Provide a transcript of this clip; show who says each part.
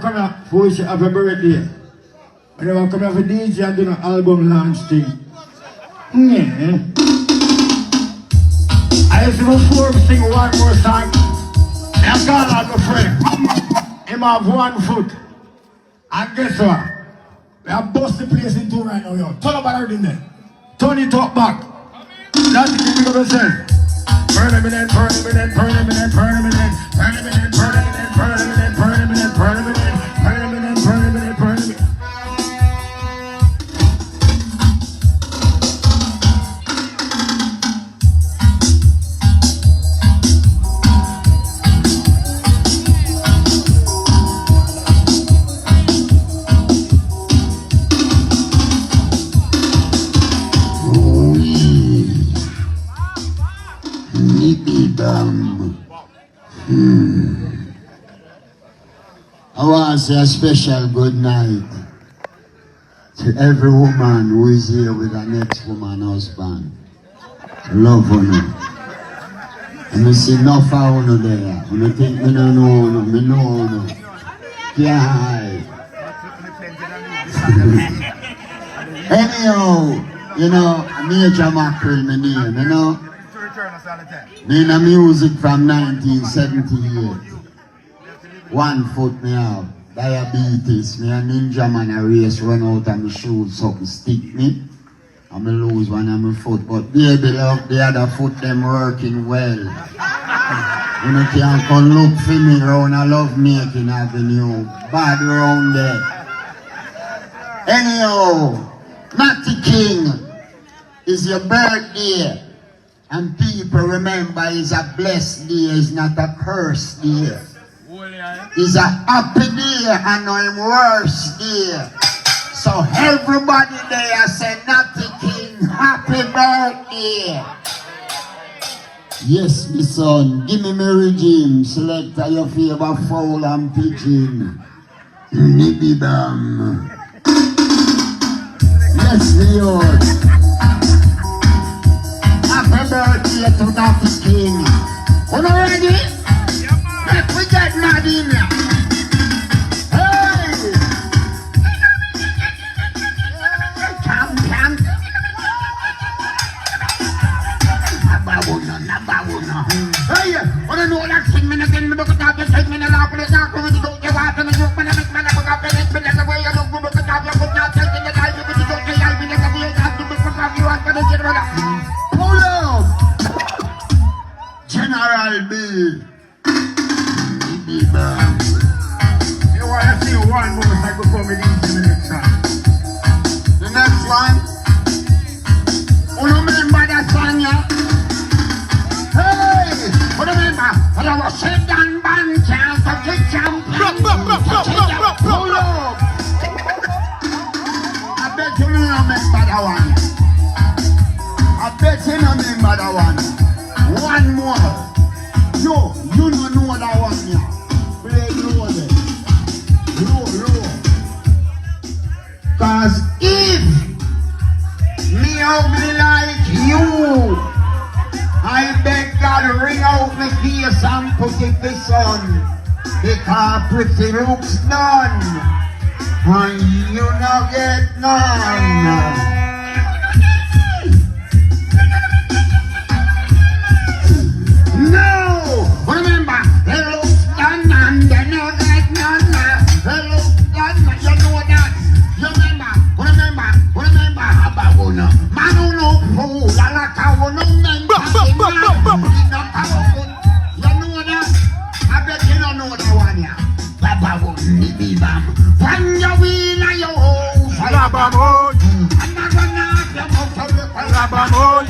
Speaker 1: come here for wish you happy birthday. When you come here for DJ and do an album launch thing. Yeah. I used to before sing one more song. I call out my friend. Him have 1 foot. And guess what? We have bust the place in two right now, yo. Turn up and in there. Turn it up back. That's the thing we're gonna say. Burn him in it, burn him in it, burn him in it, burn him in it, burn him in it, burn him in it, burn him in it, burn him in it, burn him in it, burn him in it, burn him in it, burn him in it.
Speaker 2: I want to say a special good night to every woman who is here with her next woman husband. Love on her. And I see enough of her there. And I think me no know her, me know her. Can't hide. Anyhow, you know, Major Mackerel my name, you know. Me in the music from 1978. 1 foot me have diabetes. Me a ninja man a race, run out of my shoes, something stick me. And me lose one of my foot. But baby love, the other foot them working well. You know, can't come look for me round a love making avenue. Bad round there. Anyhow, Natty King, is your birthday. And people remember it's a blessed day, it's not a cursed day. It's a happy day and not a worse day. So everybody there say Natty King, happy birthday. Yes, my son, give me my regime. Select your favorite fowl and pigeon. Nibby bam. Yes, the youth. Happy birthday to Natty King. You know ready? Let's forget Natty in here. Hey! Camp. Nabawuna. Hey! Wanna know that thing? Me again, me look at that, take me in the lap, and it's not going to go to water, and you can make man up and it's been the way you look, look at that, you put that, take in the life, you put it on the life, you never will have to be from you, and to get rid of. Pull up! General B. You want to see one more cycle before we leave the next one? The next one? You remember that song, yeah? Hey! You remember? I was sit down, band, chance to get champion. Pull up! I bet you remember that one. I bet you remember that one. One more. No, you don't know that one, yeah. Play low there. Low. Cause if me ugly like you, I beg God ring out my face and put it the sun. Because pretty looks done, and you no get none. No! Remember, they look done and they no get none. They look done, you know that. You remember, Ababuna. Man who no fool, I like how no men. You know that? I bet you don't know that one, yeah. Bababun, Bibam. When you win a yo, Bababun. I'm not gonna have your mouth. Bababun.